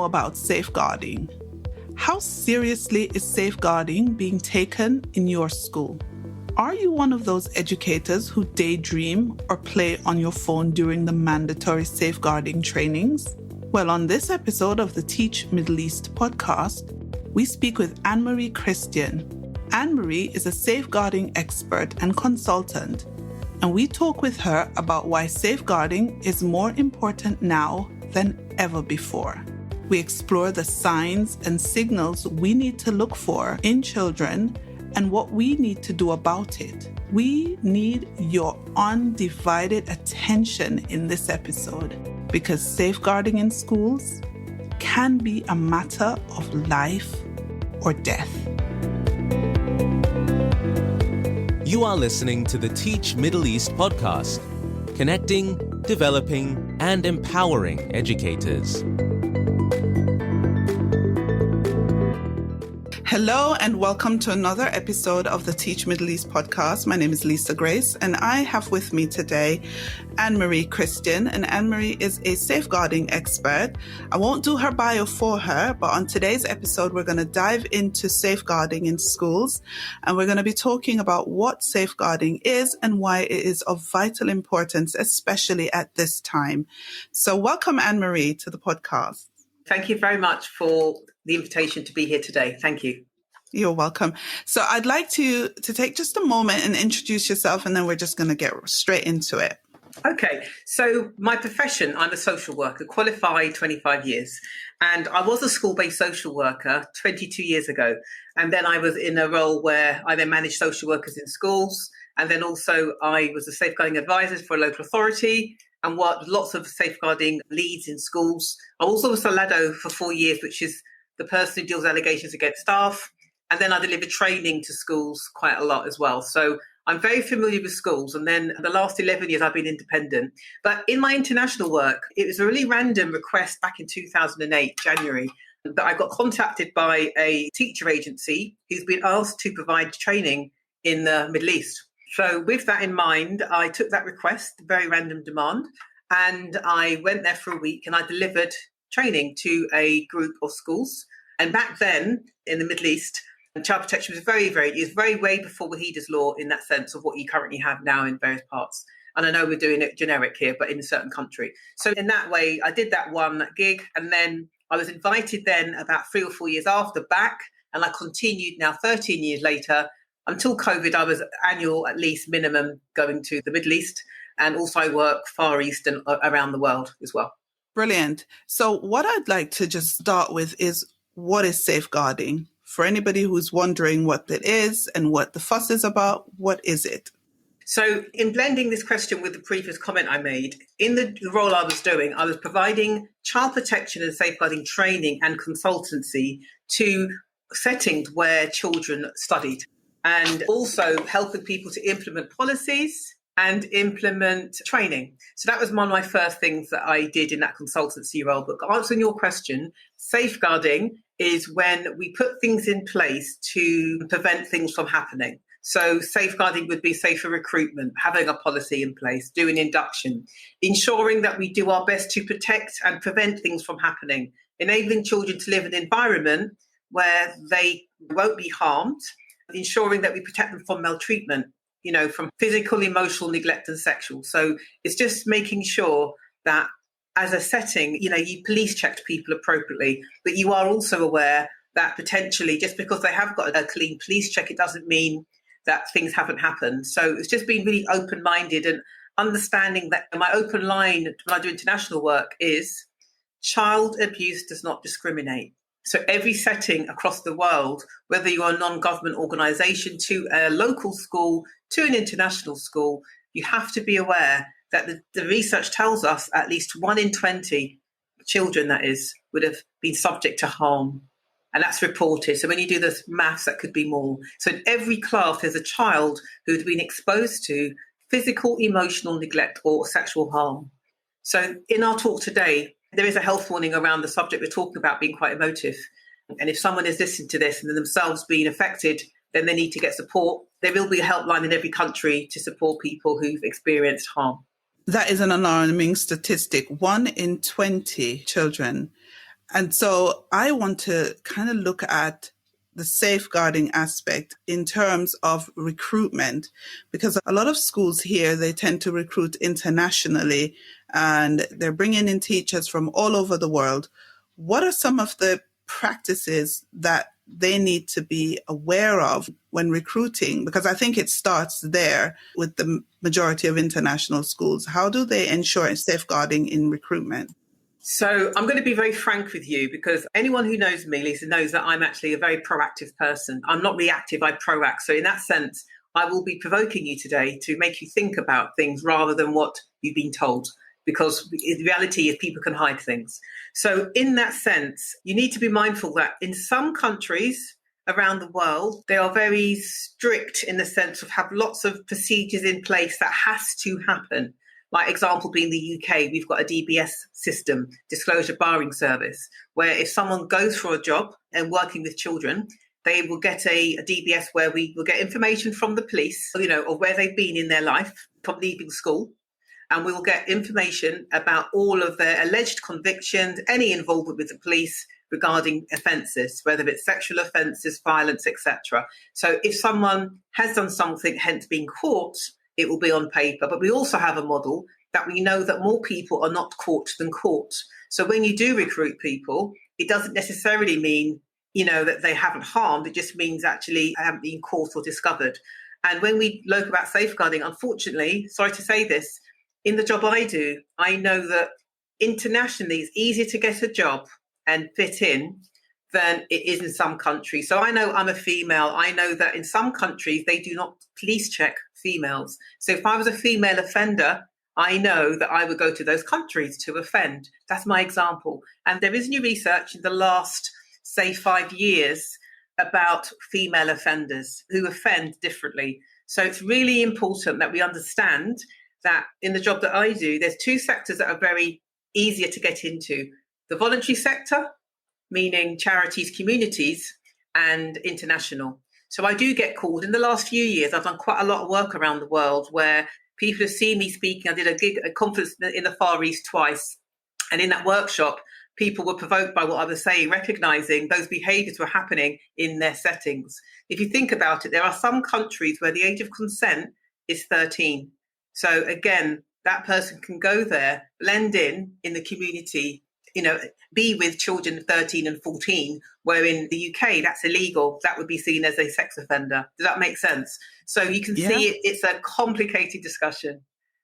know about safeguarding. How seriously is safeguarding being taken in your school? Are you one of those educators who daydream or play on your phone during the mandatory safeguarding trainings? Well, on this episode of the Teach Middle East podcast, we speak with Annmarie Christian. Annmarie is a safeguarding expert and consultant, and we talk with her about why safeguarding is more important now than ever before. We explore the signs and signals we need to look for in children and what we need to do about it. We need your undivided attention in this episode because safeguarding in schools can be a matter of life or death. You are listening to the Teach Middle East podcast, connecting, developing, and empowering educators. Hello and welcome to another episode of the Teach Middle East podcast. My name is Lisa Grace and I have with me today Annmarie Christian. And Annmarie is a safeguarding expert. I won't do her bio for her, but on today's episode, we're going to dive into safeguarding in schools. And we're going to be talking about what safeguarding is and why it is of vital importance, especially at this time. So welcome, Annmarie, to the podcast. Thank you very much for the invitation to be here today. Thank you. You're welcome. So I'd like to take just a moment and introduce yourself, and then we're just going to get straight into it. Okay. So my profession, I'm a social worker, qualified 25 years. And I was a school-based social worker 22 years ago. And then I was in a role where I then managed social workers in schools. And then also I was a safeguarding advisor for a local authority and worked with lots of safeguarding leads in schools. I also was a LADO for 4 years, which is the person who deals with allegations against staff. And then I delivered training to schools quite a lot as well. So I'm very familiar with schools. And then the last 11 years, I've been independent. But in my international work, it was a really random request back in 2008, January, that I got contacted by a teacher agency who's been asked to provide training in the Middle East. So with that in mind, I took that request, very random demand, and I went there for a week and I delivered training to a group of schools. And back then in the Middle East, child protection was very way before Wahida's law in that sense of what you currently have now in various parts. And I know we're doing it generic here, but in a certain country. So in that way, I did that one gig. And then I was invited then about 3 or 4 years after back. And I continued now 13 years later. Until COVID, I was annual, at least minimum, going to the Middle East. And also I work Far East and around the world as well. Brilliant. So what I'd like to just start with is, what is safeguarding? For anybody who's wondering what it is and what the fuss is about, what is it? So in blending this question with the previous comment I made, in the role I was doing, I was providing child protection and safeguarding training and consultancy to settings where children studied, and also helping people to implement policies and implement training. So that was one of my first things that I did in that consultancy role. But answering your question, safeguarding is when we put things in place to prevent things from happening. So safeguarding would be safer recruitment, having a policy in place, doing induction, ensuring that we do our best to protect and prevent things from happening, enabling children to live in an environment where they won't be harmed, ensuring that we protect them from maltreatment, from physical, emotional, neglect and sexual. So it's just making sure that as a setting, you police checked people appropriately, but you are also aware that potentially just because they have got a clean police check, it doesn't mean that things haven't happened. So it's just being really open-minded and understanding that my open line when I do international work is child abuse does not discriminate. So every setting across the world, whether you're a non-government organisation to a local school, to an international school, you have to be aware that the research tells us at least 1 in 20 children, that is, would have been subject to harm. And that's reported. So when you do the maths, that could be more. So in every class, there's a child who's been exposed to physical, emotional neglect or sexual harm. So in our talk today, there is a health warning around the subject we're talking about being quite emotive. And if someone is listening to this and themselves being affected, then they need to get support. There will be a helpline in every country to support people who've experienced harm. That is an alarming statistic. 1 in 20 children. And so I want to kind of look at the safeguarding aspect in terms of recruitment, because a lot of schools here, they tend to recruit internationally and they're bringing in teachers from all over the world. What are some of the practices that they need to be aware of when recruiting? Because I think it starts there with the majority of international schools. How do they ensure safeguarding in recruitment? So I'm going to be very frank with you, because anyone who knows me, Lisa, knows that I'm actually a very proactive person. I'm not reactive, I proact. So in that sense, I will be provoking you today to make you think about things rather than what you've been told, because the reality is people can hide things. So in that sense, you need to be mindful that in some countries around the world, they are very strict in the sense of have lots of procedures in place that has to happen. Like example being the UK, we've got a DBS system, disclosure barring service, where if someone goes for a job and working with children, they will get a DBS where we will get information from the police, of where they've been in their life from leaving school. And we will get information about all of their alleged convictions, any involvement with the police regarding offences, whether it's sexual offences, violence, etc. So if someone has done something, hence being caught, it will be on paper. But we also have a model that we know that more people are not caught than caught. So when you do recruit people, it doesn't necessarily mean, that they haven't harmed. It just means actually haven't been caught or discovered. And when we look about safeguarding, unfortunately, sorry to say this, in the job I do, I know that internationally it's easier to get a job and fit in than it is in some countries. So I know I'm a female. I know that in some countries, they do not police check females. So if I was a female offender, I know that I would go to those countries to offend. That's my example. And there is new research in the last, say, 5 years about female offenders who offend differently. So it's really important that we understand that in the job that I do, there's two sectors that are very easier to get into. The voluntary sector, meaning charities, communities, and international. So I do get called. In the last few years, I've done quite a lot of work around the world where people have seen me speaking. I did a conference in the Far East twice. And in that workshop, people were provoked by what I was saying, recognizing those behaviors were happening in their settings. If you think about it, there are some countries where the age of consent is 13. So again, that person can go there, blend in the community, be with children 13 and 14, where in the UK, that's illegal. That would be seen as a sex offender. Does that make sense? So you can see it's a complicated discussion.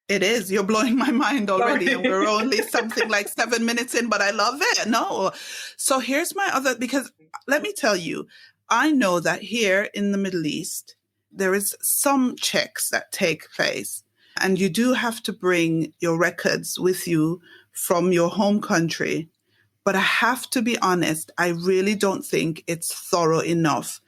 It is. You're blowing my mind already. And we're only something like 7 minutes in, but I love it. No. So here's my other, because let me tell you, I know that here in the Middle East, there is some checks that take place. And you do have to bring your records with you from your home country. But I have to be honest, I really don't think it's thorough enough.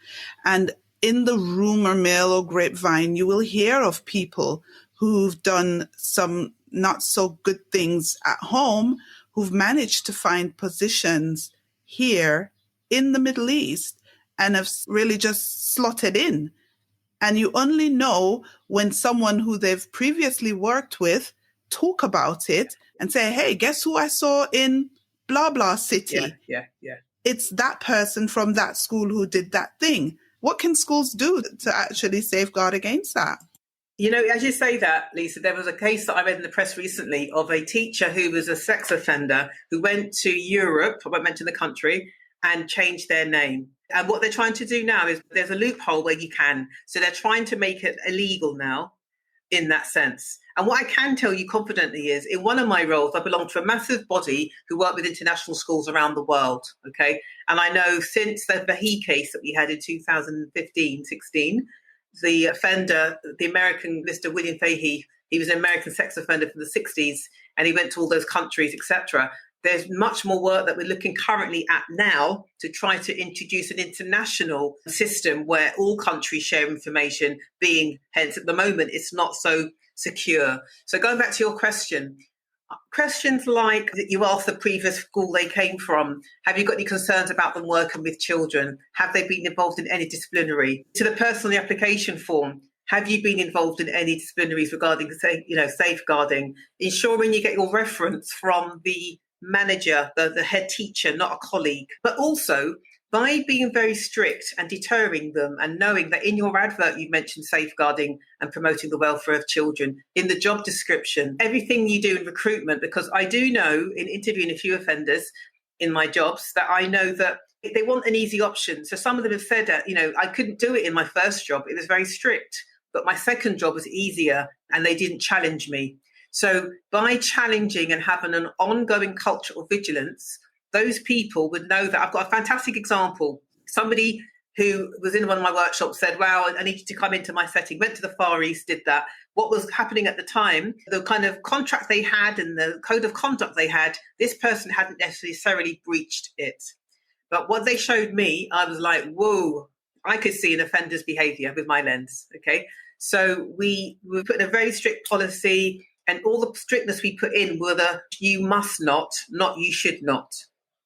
And in the rumor mill or grapevine, you will hear of people who've done some not so good things at home, who've managed to find positions here in the Middle East and have really just slotted in. And you only know when someone who they've previously worked with talk about it and say, hey, guess who I saw in blah, blah city? Yeah. It's that person from that school who did that thing. What can schools do to actually safeguard against that? As you say that, Lisa, there was a case that I read in the press recently of a teacher who was a sex offender who went to Europe, I won't mention the country, and changed their name. And what they're trying to do now is there's a loophole where you can. So they're trying to make it illegal now in that sense. And what I can tell you confidently is in one of my roles, I belong to a massive body who work with international schools around the world. Okay. And I know since the Bahi case that we had in 2015-16, the offender, the American Mr. William Fahey, he was an American sex offender from the 60s and he went to all those countries, etc. There's much more work that we're looking currently at now to try to introduce an international system where all countries share information, being hence at the moment it's not so secure. So going back to your question, questions like that you asked the previous school they came from, have you got any concerns about them working with children? Have they been involved in any disciplinary? To the person on the application form, have you been involved in any disciplinaries regarding, safeguarding? Ensuring you get your reference from the manager, the head teacher, not a colleague. But also, by being very strict and deterring them and knowing that in your advert you mentioned safeguarding and promoting the welfare of children, in the job description, everything you do in recruitment, because I do know in interviewing a few offenders in my jobs that I know that they want an easy option. So some of them have said, I couldn't do it in my first job. It was very strict, but my second job was easier and they didn't challenge me. So by challenging and having an ongoing culture of vigilance, those people would know that. I've got a fantastic example. Somebody who was in one of my workshops said, wow, I need you to come into my setting, went to the Far East, did that. What was happening at the time, the kind of contract they had and the code of conduct they had, this person hadn't necessarily breached it. But what they showed me, I was like, whoa, I could see an offender's behaviour with my lens, okay? So we put in a very strict policy, and all the strictness we put in were the you must not you should not.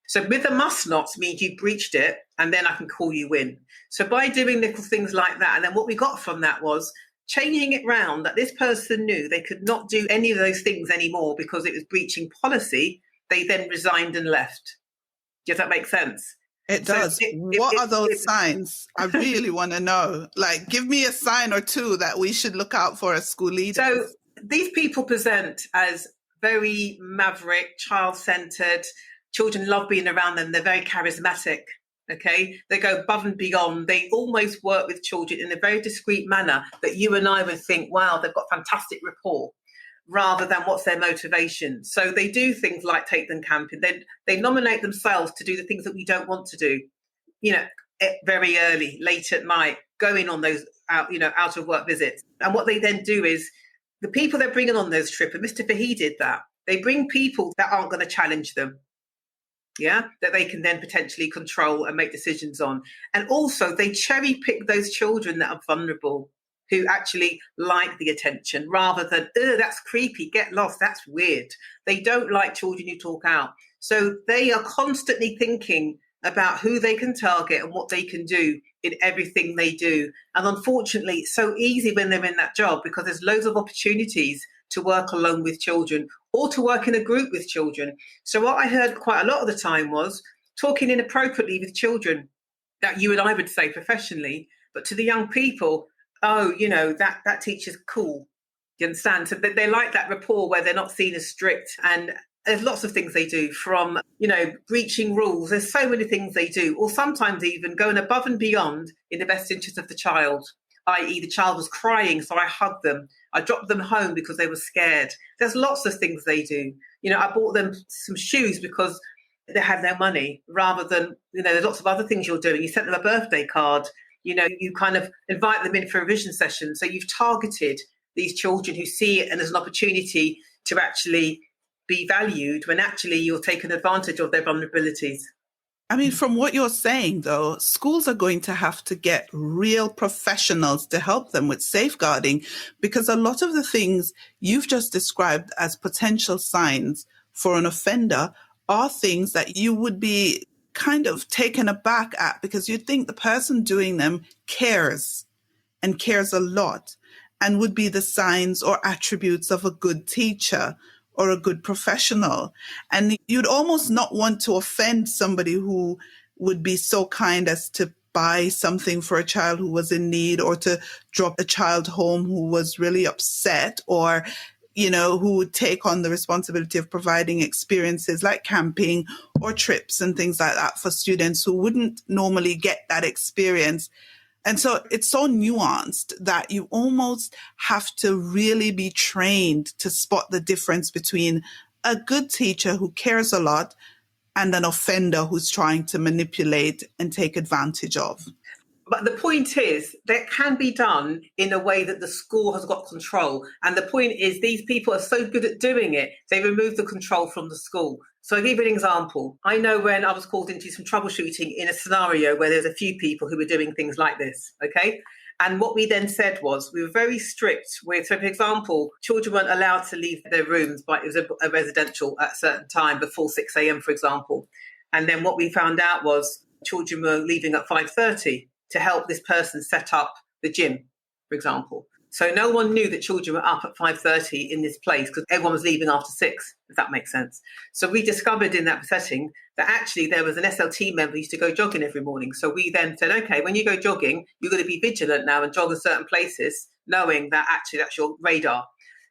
So with the must nots means you breached it, and then I can call you in. So by doing little things like that, and then what we got from that was changing it round that this person knew they could not do any of those things anymore because it was breaching policy, they then resigned and left. Does that make sense? It does. What are those signs? I really want to know. Like, give me a sign or two that we should look out for as school leaders. So these people present as very maverick, child-centered. Children love being around them. They're very charismatic, okay? They go above and beyond. They almost work with children in a very discreet manner that you and I would think, wow, they've got fantastic rapport, rather than what's their motivation. So they do things like take them camping. They nominate themselves to do the things that we don't want to do, very early, late at night, going on those out of work visits. And what they then do is the people they're bringing on those trips, and Mr. Fahey did that, they bring people that aren't going to challenge them. Yeah, that they can then potentially control and make decisions on. And also they cherry pick those children that are vulnerable, who actually like the attention, rather than, that's creepy, get lost, that's weird. They don't like children who talk out. So they are constantly thinking about who they can target and what they can do in everything they do. And unfortunately, it's so easy when they're in that job because there's loads of opportunities to work alone with children or to work in a group with children. So what I heard quite a lot of the time was talking inappropriately with children that you and I would say professionally, but to the young people, that teacher's cool. You understand? So they like that rapport where they're not seen as strict. And there's lots of things they do, from, breaching rules. There's so many things they do, or sometimes even going above and beyond in the best interest of the child, i.e. the child was crying, so I hugged them. I dropped them home because they were scared. There's lots of things they do. I bought them some shoes because they had no money, rather than, there's lots of other things you're doing. You sent them a birthday card. You kind of invite them in for a vision session. So you've targeted these children who see it and as an opportunity to actually be valued, when actually you're taking advantage of their vulnerabilities. I mean, from what you're saying, though, schools are going to have to get real professionals to help them with safeguarding, because a lot of the things you've just described as potential signs for an offender are things that you would be kind of taken aback at, because you'd think the person doing them cares and cares a lot, and would be the signs or attributes of a good teacher or a good professional. And you'd almost not want to offend somebody who would be so kind as to buy something for a child who was in need, or to drop a child home who was really upset, or who would take on the responsibility of providing experiences like camping or trips and things like that for students who wouldn't normally get that experience. And so it's so nuanced that you almost have to really be trained to spot the difference between a good teacher who cares a lot and an offender who's trying to manipulate and take advantage of. But the point is, that can be done in a way that the school has got control. And the point is, these people are so good at doing it, they remove the control from the school. So I'll give you an example. I know when I was called into some troubleshooting in a scenario where there's a few people who were doing things like this, okay? And what we then said was, we were very strict with, so for example, children weren't allowed to leave their rooms, but it was a residential at a certain time before 6 a.m, for example. And then what we found out was children were leaving at 5:30 to help this person set up the gym, for example. So no one knew that children were up at 5:30 in this place because everyone was leaving after 6, if that makes sense. So we discovered in that setting that actually there was an SLT member who used to go jogging every morning. So we then said, okay, when you go jogging, you're going to be vigilant now and jog in certain places, knowing that actually that's your radar.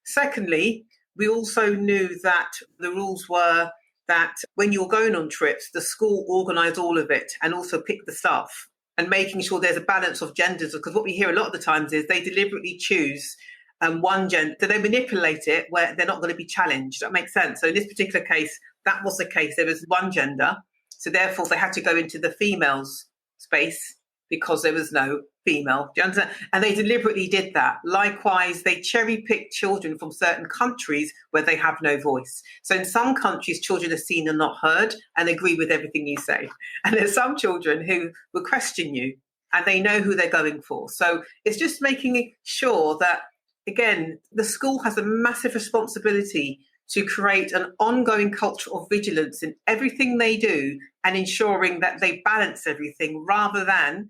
Secondly, we also knew that the rules were that when you're going on trips, the school organised all of it and also picked the staff, and making sure there's a balance of genders, because what we hear a lot of the times is they deliberately choose one gender. So they manipulate it where they're not going to be challenged. That makes sense. So in this particular case, that was the case. There was one gender. So therefore, they had to go into the females space because there was no female. Do you understand? And they deliberately did that. Likewise, they cherry-picked children from certain countries where they have no voice. So in some countries, children are seen and not heard and agree with everything you say. And there's some children who will question you and they know who they're going for. So it's just making sure that, again, the school has a massive responsibility to create an ongoing culture of vigilance in everything they do and ensuring that they balance everything rather than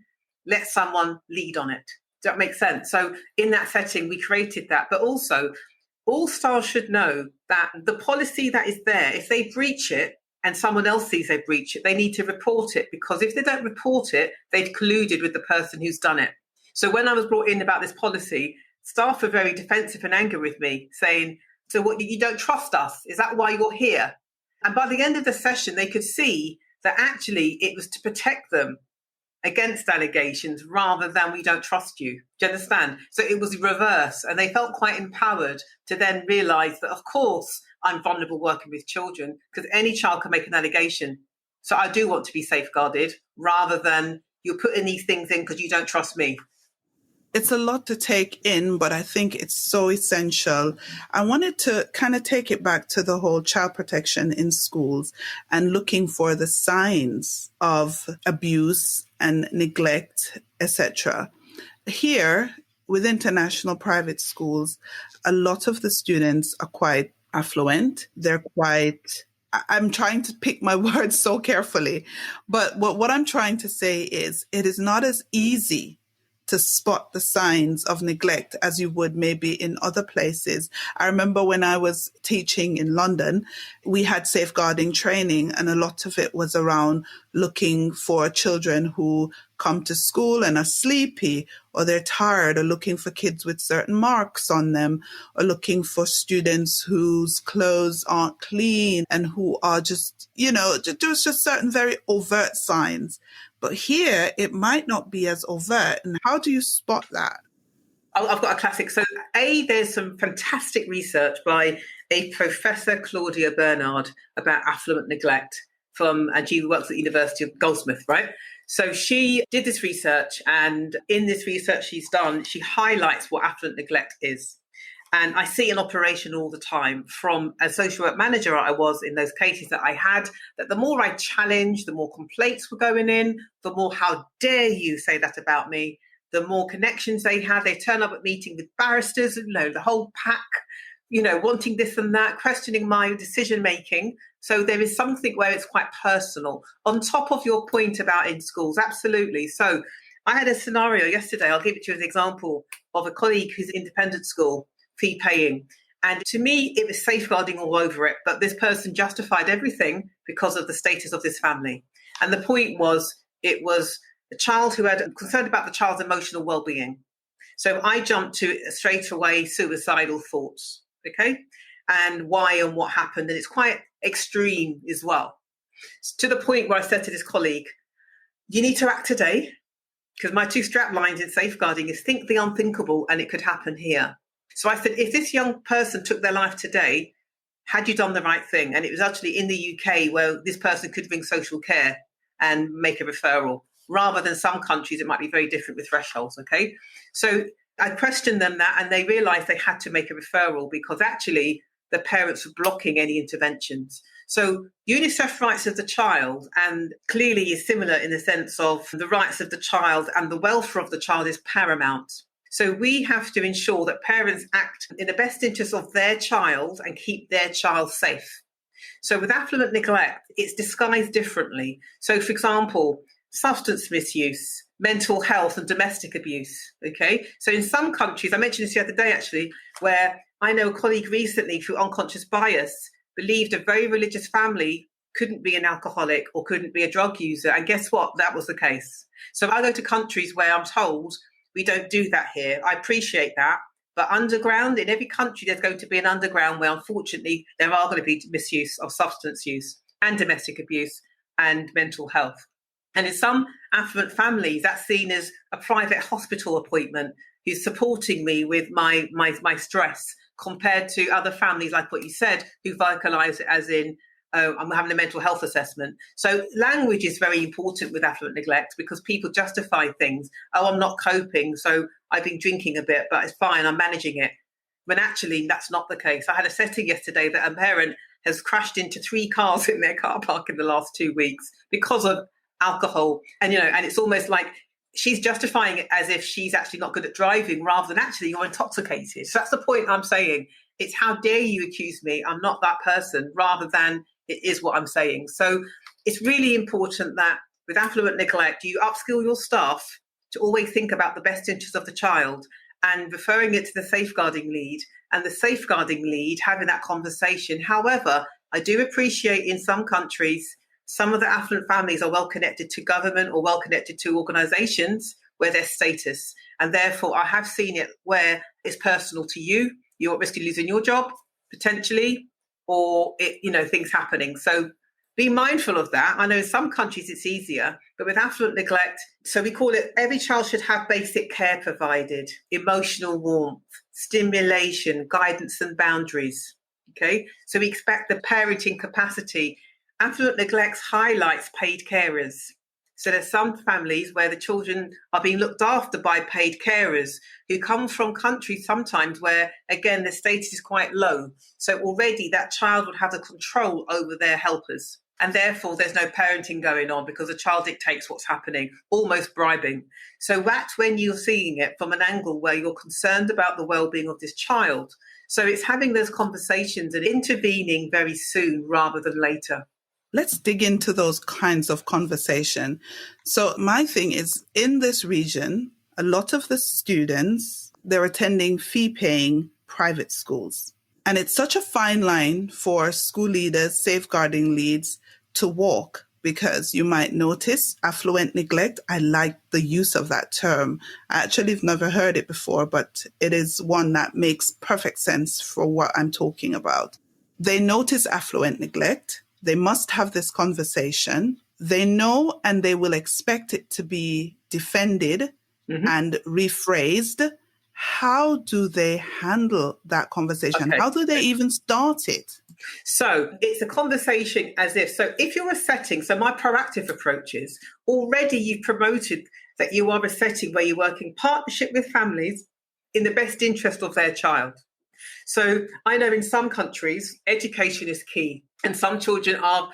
let someone lead on it. Does that make sense? So in that setting, we created that. But also, all staff should know that the policy that is there, if they breach it and someone else sees they breach it, they need to report it, because if they don't report it, they've colluded with the person who's done it. So when I was brought in about this policy, staff were very defensive and angry with me, saying, so what, you don't trust us? Is that why you're here? And by the end of the session, they could see that actually it was to protect them against allegations rather than we don't trust you. Do you understand? So it was reverse, and they felt quite empowered to then realise that, of course, I'm vulnerable working with children because any child can make an allegation. So I do want to be safeguarded rather than you're putting these things in because you don't trust me. It's a lot to take in, but I think it's so essential. I wanted to kind of take it back to the whole child protection in schools and looking for the signs of abuse and neglect, etc. Here, with international private schools, a lot of the students are quite affluent. They're quite... I'm trying to pick my words so carefully, but what I'm trying to say is it is not as easy to spot the signs of neglect as you would maybe in other places. I remember when I was teaching in London, we had safeguarding training, and a lot of it was around looking for children who come to school and are sleepy or they're tired, or looking for kids with certain marks on them, or looking for students whose clothes aren't clean and who are just, there's just certain very overt signs. But here, it might not be as overt. And how do you spot that? I've got a classic. So, there's some fantastic research by a Professor Claudia Bernard about affluent neglect and she works at the University of Goldsmith, right? So she did this research, and in this research she highlights what affluent neglect is. And I see an operation all the time from a social work manager I was in those cases that I had, that the more I challenged, the more complaints were going in, the more how dare you say that about me, the more connections they had. They turn up at meeting with barristers, the whole pack, wanting this and that, questioning my decision-making. So there is something where it's quite personal. On top of your point about in schools, absolutely. So I had a scenario yesterday, I'll give it to you as an example, of a colleague who's in independent school, fee paying. And to me, it was safeguarding all over it. But this person justified everything because of the status of this family. And the point was, it was a child who had concerned about the child's emotional well-being. So I jumped to straight away suicidal thoughts, okay? And why and what happened. And it's quite extreme as well. To the point where I said to this colleague, you need to act today, because my 2 strap lines in safeguarding is think the unthinkable and it could happen here. So I said, if this young person took their life today, had you done the right thing? And it was actually in the UK where this person could ring social care and make a referral. Rather than some countries, it might be very different with thresholds, okay? So I questioned them that, and they realised they had to make a referral because actually the parents were blocking any interventions. So UNICEF rights of the child, and clearly is similar in the sense of the rights of the child and the welfare of the child is paramount. So we have to ensure that parents act in the best interest of their child and keep their child safe. So with affluent neglect, it's disguised differently. So for example, substance misuse, mental health and domestic abuse. Okay. So in some countries, I mentioned this the other day actually, where I know a colleague recently through unconscious bias believed a very religious family couldn't be an alcoholic or couldn't be a drug user. And guess what? That was the case. So I go to countries where I'm told we don't do that here. I appreciate that. But underground, in every country, there's going to be an underground where, unfortunately, there are going to be misuse of substance use and domestic abuse and mental health. And in some affluent families, that's seen as a private hospital appointment who's supporting me with my stress, compared to other families, like what you said, who vocalise it as in, I'm having a mental health assessment. So language is very important with affluent neglect, because people justify things. Oh, I'm not coping, so I've been drinking a bit, but it's fine, I'm managing it. When actually that's not the case. I had a setting yesterday that a parent has crashed into 3 cars in their car park in the last 2 weeks because of alcohol. And, and it's almost like she's justifying it as if she's actually not good at driving, rather than actually you're intoxicated. So that's the point I'm saying. It's how dare you accuse me? I'm not that person, rather than it is what I'm saying. So it's really important that with affluent neglect, you upskill your staff to always think about the best interest of the child and referring it to the safeguarding lead, and the safeguarding lead having that conversation. However, I do appreciate in some countries, some of the affluent families are well connected to government or well connected to organisations where there's status. And therefore, I have seen it where it's personal to you. You're at risk of losing your job, potentially, or things happening. So be mindful of that. I know in some countries it's easier, but with affluent neglect, so we call it every child should have basic care provided, emotional warmth, stimulation, guidance and boundaries. Okay, so we expect the parenting capacity. Affluent neglect highlights paid carers. So there's some families where the children are being looked after by paid carers who come from countries sometimes where, again, the status is quite low. So already that child would have the control over their helpers. And therefore, there's no parenting going on because the child dictates what's happening, almost bribing. So that's when you're seeing it from an angle where you're concerned about the well-being of this child. So it's having those conversations and intervening very soon rather than later. Let's dig into those kinds of conversation. So my thing is, in this region, a lot of the students, they're attending fee-paying private schools. And it's such a fine line for school leaders, safeguarding leads to walk, because you might notice affluent neglect. I like the use of that term. I actually have never heard it before, but it is one that makes perfect sense for what I'm talking about. They notice affluent neglect. They must have this conversation. They know and they will expect it to be defended and rephrased. How do they handle that conversation? Okay. How do they even start it? So it's a conversation so if you're a setting, so my proactive approach is already you've promoted that you are a setting where you work in partnership with families in the best interest of their child. So I know in some countries, education is key. And some children are,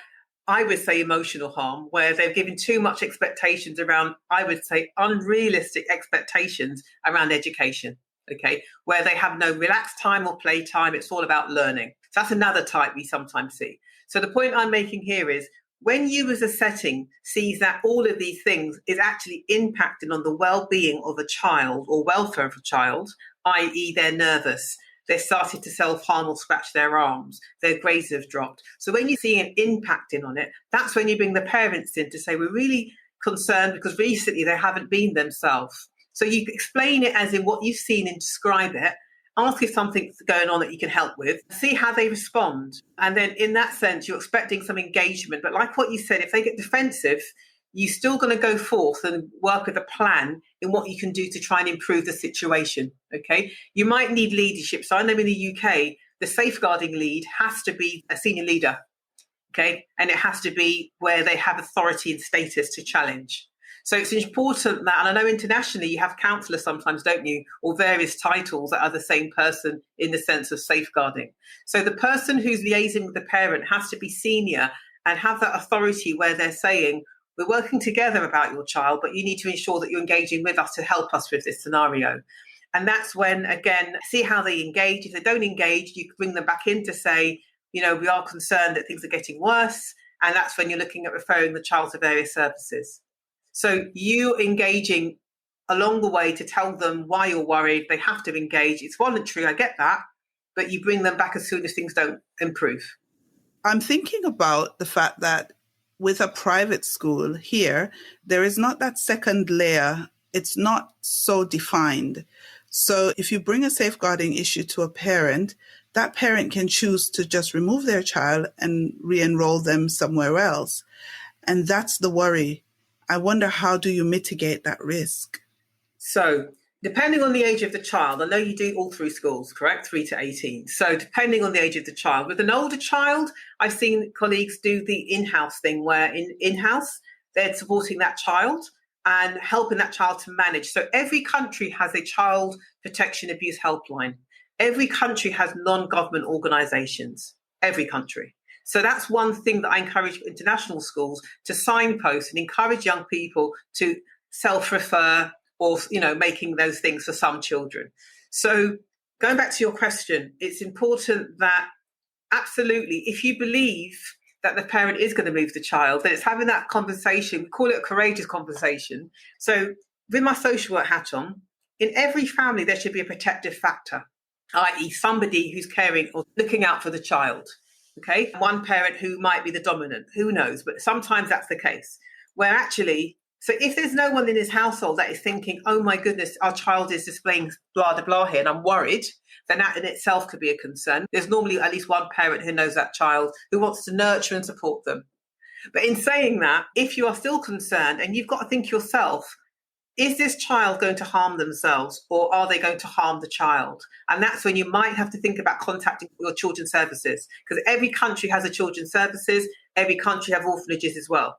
I would say, emotional harm, where they're given too much expectations around, I would say, unrealistic expectations around education, okay, where they have no relaxed time or play time. It's all about learning. So that's another type we sometimes see. So the point I'm making here is when you as a setting sees that all of these things is actually impacting on the well-being of a child or welfare of a child, i.e. they're nervous, they're starting to self-harm or scratch their arms, their grades have dropped. So when you see an impacting on it, that's when you bring the parents in to say, we're really concerned because recently they haven't been themselves. So you explain it as in what you've seen and describe it, ask if something's going on that you can help with, see how they respond. And then in that sense, you're expecting some engagement. But like what you said, if they get defensive, you're still going to go forth and work with a plan in what you can do to try and improve the situation, okay? You might need leadership. So I know in the UK, the safeguarding lead has to be a senior leader, okay? And it has to be where they have authority and status to challenge. So it's important that, and I know internationally you have counsellors sometimes, don't you, or various titles that are the same person in the sense of safeguarding. So the person who's liaising with the parent has to be senior and have that authority where they're saying, we're working together about your child, but you need to ensure that you're engaging with us to help us with this scenario. And that's when, again, see how they engage. If they don't engage, you can bring them back in to say, we are concerned that things are getting worse. And that's when you're looking at referring the child to various services. So you engaging along the way to tell them why you're worried, they have to engage. It's voluntary, I get that, but you bring them back as soon as things don't improve. I'm thinking about the fact that with a private school here, there is not that second layer. It's not so defined. So if you bring a safeguarding issue to a parent, that parent can choose to just remove their child and re-enroll them somewhere else. And that's the worry. I wonder, how do you mitigate that risk? So depending on the age of the child, I know you do all through schools, correct? 3 to 18. So depending on the age of the child, with an older child, I've seen colleagues do the in-house thing where in-house, they're supporting that child and helping that child to manage. So every country has a child protection abuse helpline. Every country has non-government organisations, every country. So that's one thing that I encourage international schools to signpost and encourage young people to self-refer or, making those things for some children. So going back to your question, it's important that absolutely, if you believe that the parent is going to move the child, then it's having that conversation. We call it a courageous conversation. So with my social work hat on, in every family, there should be a protective factor, i.e. somebody who's caring or looking out for the child. Okay, one parent who might be the dominant, who knows, but sometimes that's the case, where actually, so if there's no one in his household that is thinking, oh my goodness, our child is displaying blah, blah, blah here, and I'm worried, then that in itself could be a concern. There's normally at least one parent who knows that child, who wants to nurture and support them. But in saying that, if you are still concerned, and you've got to think yourself, is this child going to harm themselves, or are they going to harm the child? And that's when you might have to think about contacting your children's services, because every country has a children's services, every country have orphanages as well.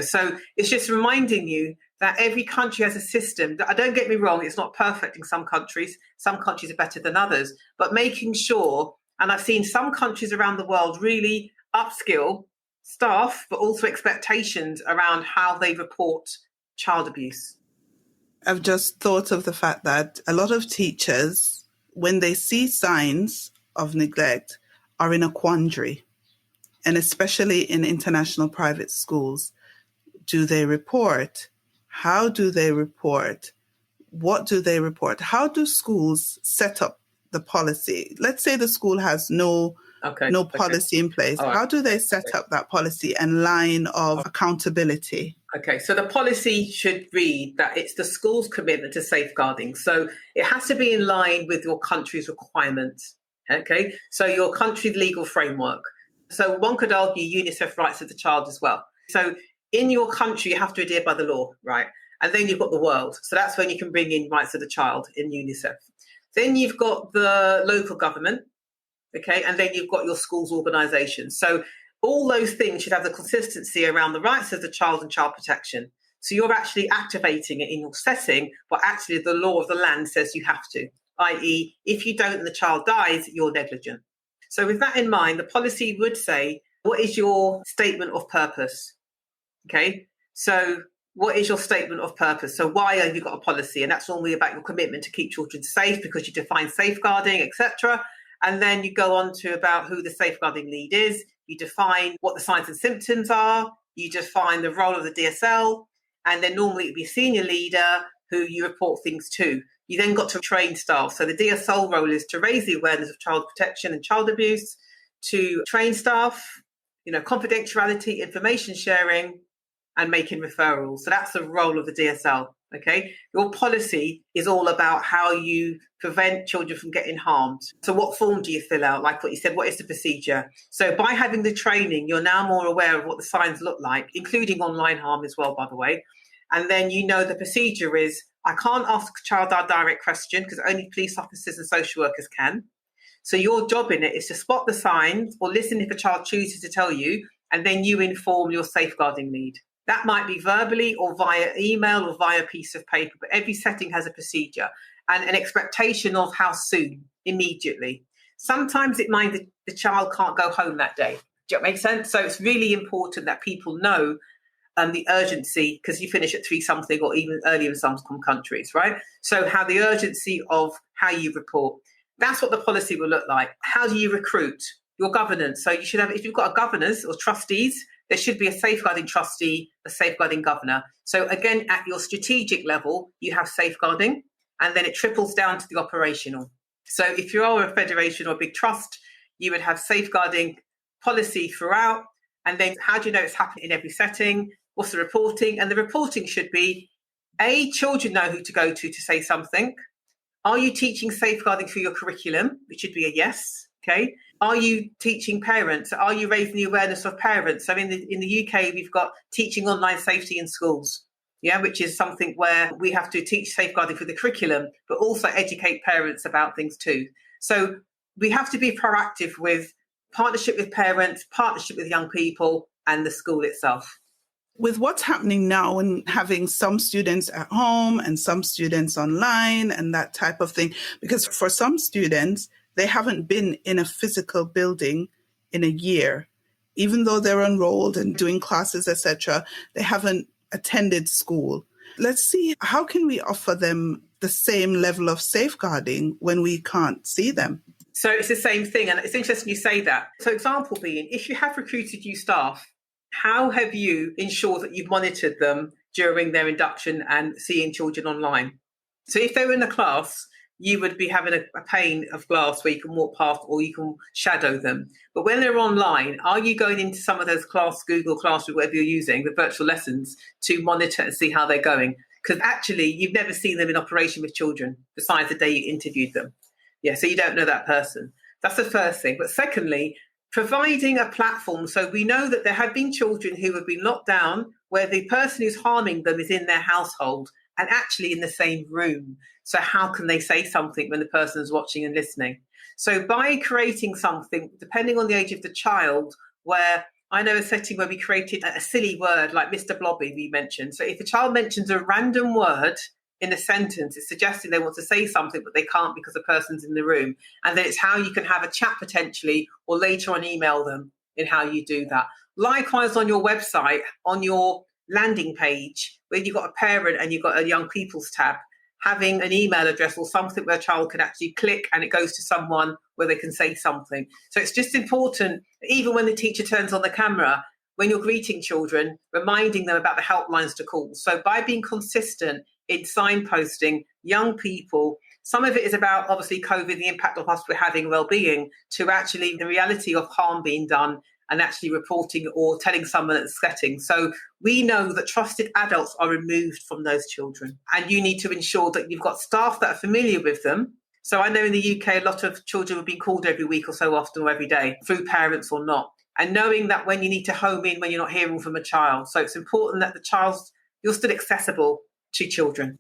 So it's just reminding you that every country has a system. Don't get me wrong, it's not perfect in some countries. Some countries are better than others, but making sure, and I've seen some countries around the world really upskill staff, but also expectations around how they report child abuse. I've just thought of the fact that a lot of teachers, when they see signs of neglect, are in a quandary. And especially in international private schools, do they report? How do they report? What do they report? How do schools set up the policy? Let's say the school has no policy in place. Right. How do they set up that policy and line of accountability? Okay, so the policy should read that it's the school's commitment to safeguarding. So it has to be in line with your country's requirements. Okay, so your country's legal framework. So one could argue UNICEF rights of the child as well. So in your country, you have to adhere by the law, right? And then you've got the world. So that's when you can bring in rights of the child in UNICEF. Then you've got the local government, okay? And then you've got your school's organisation. So all those things should have the consistency around the rights of the child and child protection. So you're actually activating it in your setting, but actually the law of the land says you have to, i.e. if you don't and the child dies, you're negligent. So with that in mind, the policy would say, what is your statement of purpose? Okay, so what is your statement of purpose? So why have you got a policy? And that's normally about your commitment to keep children safe because you define safeguarding, etc. And then you go on to about who the safeguarding lead is. You define what the signs and symptoms are. You define the role of the DSL. And then normally it'd be a senior leader who you report things to. You then got to train staff. So the DSL role is to raise the awareness of child protection and child abuse, to train staff, confidentiality, information sharing, and making referrals. So that's the role of the DSL, okay? Your policy is all about how you prevent children from getting harmed. So what form do you fill out? Like what you said, what is the procedure? So by having the training, you're now more aware of what the signs look like, including online harm as well, by the way. And then the procedure is, I can't ask a child a direct question because only police officers and social workers can. So your job in it is to spot the signs or listen if a child chooses to tell you, and then you inform your safeguarding lead. That might be verbally or via email or via piece of paper, but every setting has a procedure and an expectation of how soon, immediately. Sometimes it might be the child can't go home that day. Do that make sense? So it's really important that people know the urgency, because you finish at 3 something or even earlier in some countries, right? So how the urgency of how you report. That's what the policy will look like. How do you recruit? Your governance. So you should have, if you've got a governors or trustees, there should be a safeguarding trustee, a safeguarding governor. So again, at your strategic level, you have safeguarding, and then it trickles down to the operational. So if you are a federation or a big trust, you would have safeguarding policy throughout. And then how do you know it's happening in every setting? What's the reporting? And the reporting should be, A, children know who to go to say something. Are you teaching safeguarding through your curriculum? Which should be a yes. Okay. Are you teaching parents? Are you raising the awareness of parents? So in the UK, we've got teaching online safety in schools, which is something where we have to teach safeguarding for the curriculum, but also educate parents about things too. So we have to be proactive with partnership with parents, partnership with young people, and the school itself. With what's happening now and having some students at home and some students online and that type of thing, because for some students, they haven't been in a physical building in a year. Even though they're enrolled and doing classes, etc., they haven't attended school. Let's see, how can we offer them the same level of safeguarding when we can't see them? So it's the same thing. And it's interesting you say that. So example being, if you have recruited new staff, how have you ensured that you've monitored them during their induction and seeing children online? So if they were in a class, you would be having a pane of glass where you can walk past or you can shadow them. But when they're online, are you going into some of those Google Classroom, whatever you're using, the virtual lessons, to monitor and see how they're going? Because actually, you've never seen them in operation with children besides the day you interviewed them. So you don't know that person. That's the first thing. But secondly, providing a platform. So we know that there have been children who have been locked down where the person who's harming them is in their household and actually in the same room. So how can they say something when the person is watching and listening? So by creating something, depending on the age of the child, where I know a setting where we created a silly word like Mr. Blobby we mentioned. So if a child mentions a random word in a sentence, it's suggesting they want to say something, but they can't because the person's in the room. And then it's how you can have a chat potentially, or later on email them in how you do that. Likewise, on your website, on your landing page, where you've got a parent and you've got a young people's tab, having an email address or something where a child can actually click and it goes to someone where they can say something. So it's just important, even when the teacher turns on the camera, when you're greeting children, reminding them about the helplines to call. So by being consistent in signposting young people, some of it is about obviously COVID, the impact of hospital having well-being, to actually the reality of harm being done and actually reporting or telling someone at the setting. So we know that trusted adults are removed from those children, and you need to ensure that you've got staff that are familiar with them. So I know in the UK, a lot of children will be called every week or so often or every day through parents or not. And knowing that when you need to home in when you're not hearing from a child. So it's important that you're still accessible to children.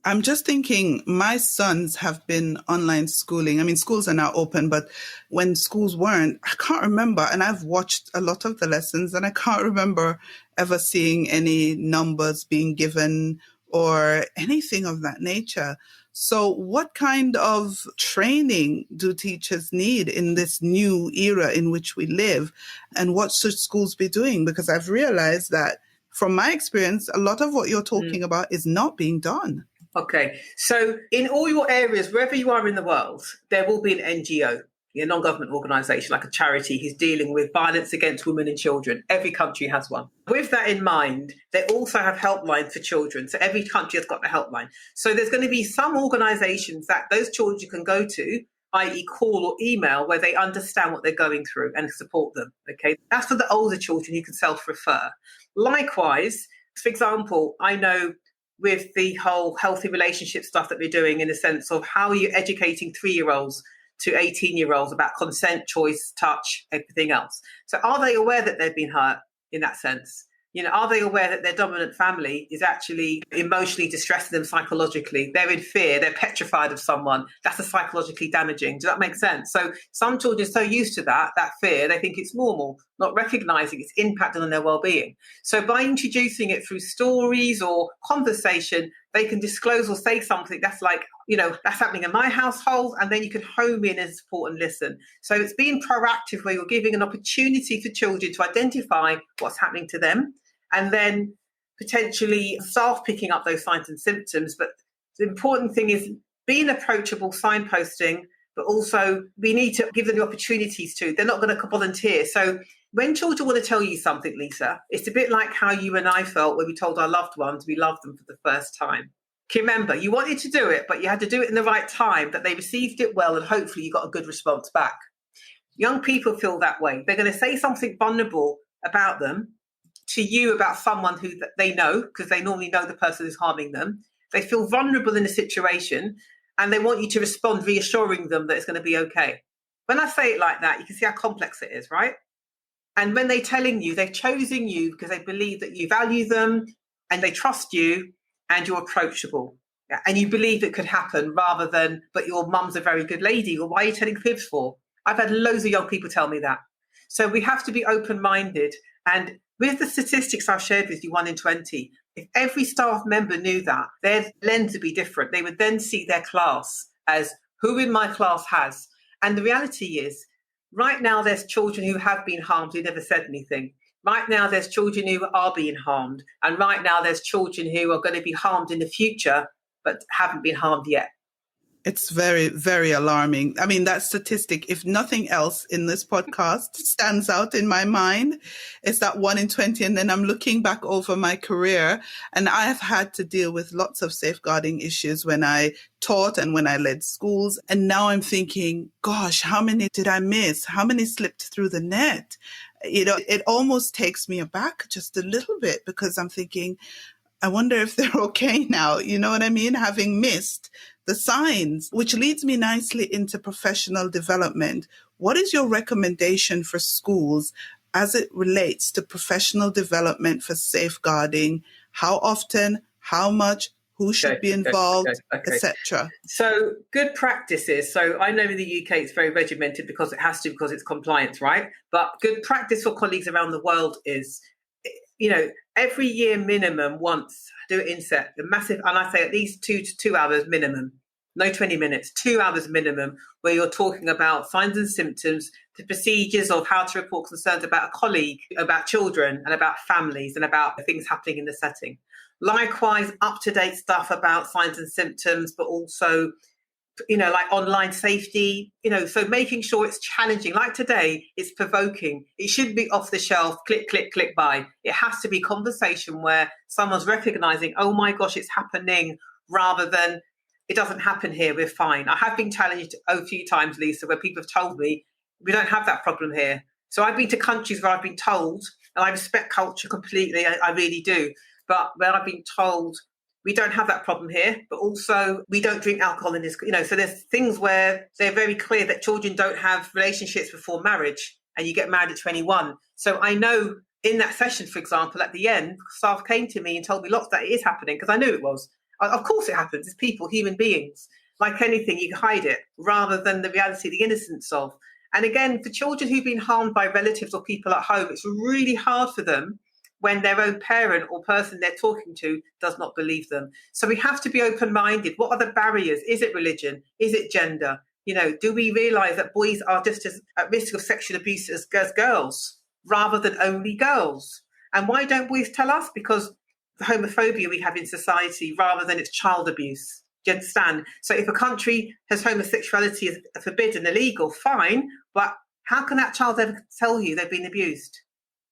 I'm just thinking, my sons have been online schooling. I mean, schools are now open, but when schools weren't, I can't remember. And I've watched a lot of the lessons and I can't remember ever seeing any numbers being given or anything of that nature. So what kind of training do teachers need in this new era in which we live? And what should schools be doing? Because I've realized that from my experience, a lot of what you're talking about is not being done. Okay, so in all your areas, wherever you are in the world, there will be an NGO, a non-government organisation, like a charity who's dealing with violence against women and children. Every country has one. With that in mind, they also have helplines for children. So every country has got a helpline. So there's going to be some organisations that those children can go to, i.e. call or email, where they understand what they're going through and support them. Okay, that's for the older children who can self-refer. Likewise, for example, I know with the whole healthy relationship stuff that we're doing, in the sense of how are you educating 3-year-olds to 18-year-olds about consent, choice, touch, everything else. So are they aware that they've been hurt in that sense? Are they aware that their dominant family is actually emotionally distressing them psychologically? They're in fear, they're petrified of someone. That's psychologically damaging. Does that make sense? So some children are so used to that fear, they think it's normal, not recognising its impact on their well-being. So by introducing it through stories or conversation, they can disclose or say something that's like, that's happening in my household, and then you can home in and support and listen. So it's being proactive, where you're giving an opportunity for children to identify what's happening to them, and then potentially staff picking up those signs and symptoms. But the important thing is being approachable, signposting, but also we need to give them the opportunities to. They're not going to volunteer. So when children want to tell you something, Lisa, it's a bit like how you and I felt when we told our loved ones we loved them for the first time. Can you remember? You wanted to do it, but you had to do it in the right time, that they received it well, and hopefully you got a good response back. Young people feel that way. They're going to say something vulnerable about them to you about someone who they know, because they normally know the person who's harming them. They feel vulnerable in a situation, and they want you to respond reassuring them that it's going to be okay. When I say it like that, you can see how complex it is, right? And when they're telling you, they're choosing you because they believe that you value them and they trust you and you're approachable. And you believe it could happen rather than, but your mum's a very good lady, or why are you telling fibs for? I've had loads of young people tell me that. So we have to be open-minded. And with the statistics I've shared with you, 1 in 20, if every staff member knew that, their lens would be different. They would then see their class as who in my class has. And the reality is, right now there's children who have been harmed who never said anything. Right now there's children who are being harmed. And right now there's children who are going to be harmed in the future, but haven't been harmed yet. It's very, very alarming. I mean, that statistic, if nothing else in this podcast stands out in my mind, it's that 1 in 20. And then I'm looking back over my career, and I have had to deal with lots of safeguarding issues when I taught and when I led schools. And now I'm thinking, gosh, how many did I miss? How many slipped through the net? You know, it almost takes me aback just a little bit, because I'm thinking, I wonder if they're okay now. You know what I mean? Having missed the signs, which leads me nicely into professional development. What is your recommendation for schools as it relates to professional development for safeguarding? How often, how much, who should be involved, etc.? So good practices. So I know in the UK it's very regimented because it has to, because it's compliance, right? But good practice for colleagues around the world is, you know, every year minimum once, do it inset, the massive, and I say at least 2 to 2 hours minimum, no 20 minutes, 2 hours minimum, where you're talking about signs and symptoms, the procedures of how to report concerns about a colleague, about children and about families and about things happening in the setting. Likewise, up-to-date stuff about signs and symptoms, but also, you know, like online safety, you know, so making sure it's challenging. Like today, it's provoking. It shouldn't be off the shelf, click, click, click by. It has to be conversation where someone's recognizing, oh my gosh, it's happening, rather than it doesn't happen here, we're fine. I have been challenged a few times, Lisa, where people have told me, we don't have that problem here. So I've been to countries where I've been told, and I respect culture completely, I really do, but where I've been told, we don't have that problem here, but also we don't drink alcohol in this, you know, so there's things where they're very clear that children don't have relationships before marriage, and you get married at 21. So I know in that session, for example, at the end, staff came to me and told me lots that it is happening, because I knew it was. Of course it happens. It's people, human beings. Like anything, you hide it rather than the reality, the innocence of. And again, for children who've been harmed by relatives or people at home, it's really hard for them when their own parent or person they're talking to does not believe them. So we have to be open-minded. What are the barriers? Is it religion? Is it gender? You know, do we realise that boys are just as at risk of sexual abuse as girls, rather than only girls? And why don't boys tell us? Because the homophobia we have in society, rather than it's child abuse. Do you understand? So if a country has homosexuality as forbidden, illegal, fine, but how can that child ever tell you they've been abused?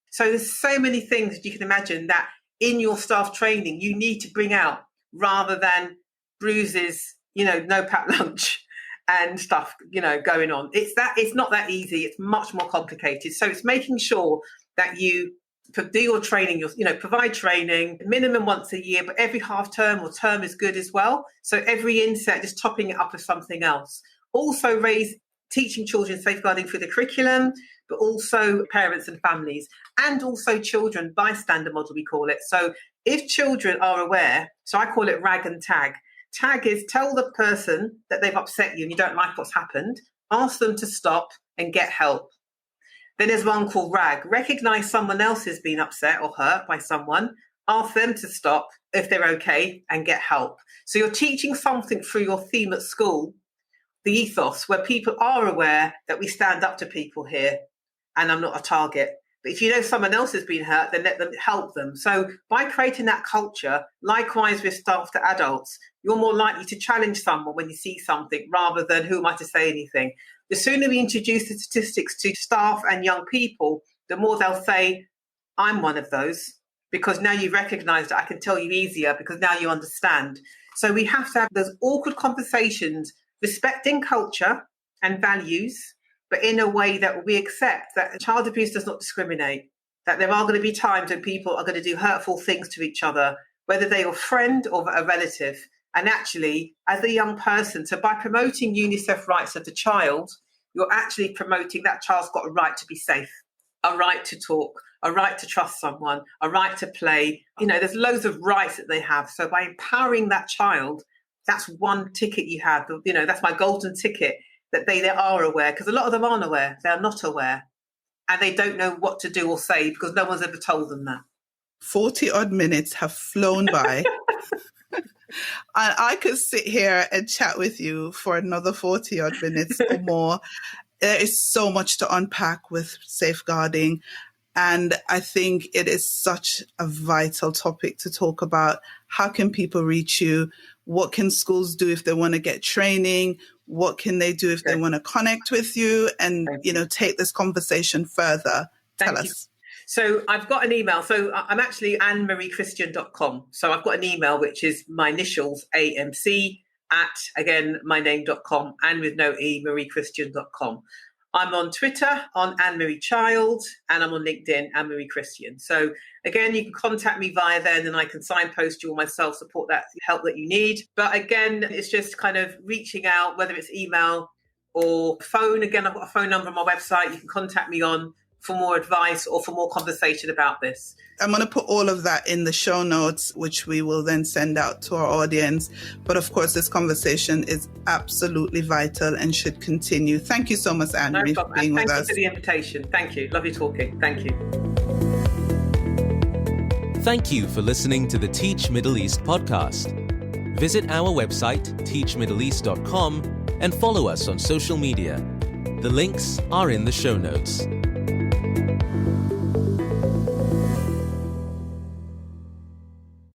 So there's so many things that you can imagine that in your staff training you need to bring out, rather than bruises, you know, no packed lunch and stuff, you know, going on. It's not that easy. It's much more complicated. So it's making sure that you do your training, you know, provide training minimum once a year, but every half term or term is good as well. So every inset, just topping it up with something else. Also teaching children safeguarding through the curriculum, but also parents and families, and also children bystander model, we call it. So if children are aware, so I call it rag and tag. Tag is tell the person that they've upset you and you don't like what's happened, ask them to stop and get help. Then there's one called rag. Recognise someone else has been upset or hurt by someone. Ask them to stop if they're okay and get help. So you're teaching something through your theme at school, the ethos, where people are aware that we stand up to people here and I'm not a target. But if you know someone else has been hurt, then let them help them. So by creating that culture, likewise with staff to adults, you're more likely to challenge someone when you see something rather than who am I to say anything. The sooner we introduce the statistics to staff and young people, the more they'll say, I'm one of those, because now you've recognised that I can tell you easier because now you understand. So we have to have those awkward conversations, respecting culture and values, but in a way that we accept that child abuse does not discriminate, that there are going to be times when people are going to do hurtful things to each other, whether they're a friend or a relative. And actually, as a young person, so by promoting UNICEF rights of the child, you're actually promoting that child's got a right to be safe, a right to talk, a right to trust someone, a right to play. There's loads of rights that they have. So by empowering that child, that's one ticket you have. That's my golden ticket, that they are aware, because a lot of them aren't aware. They're not aware. And they don't know what to do or say because no one's ever told them that. 40 odd minutes have flown by. I could sit here and chat with you for another 40 odd minutes or more. There is so much to unpack with safeguarding. And I think it is such a vital topic to talk about. How can people reach you? What can schools do if they want to get training? What can they do if they want to connect with you and, take this conversation further? Tell us. So I've got an email. So I'm actually AnnmarieChristian.com. So I've got an email, which is my initials, AMC, at, again, my name.com, and with no E, mariechristian.com. I'm on Twitter, on Annmarie Child, and I'm on LinkedIn, Annmarie Christian. So again, you can contact me via then, and I can signpost you or myself, support that help that you need. But again, it's just kind of reaching out, whether it's email or phone. Again, I've got a phone number on my website you can contact me on for more advice or for more conversation about this. I'm going to put all of that in the show notes, which we will then send out to our audience. But of course, this conversation is absolutely vital and should continue. Thank you so much, Annmarie, for being with us. Thank you for the invitation. Thank you. Lovely talking. Thank you. Thank you for listening to the Teach Middle East podcast. Visit our website, teachmiddleeast.com, and follow us on social media. The links are in the show notes.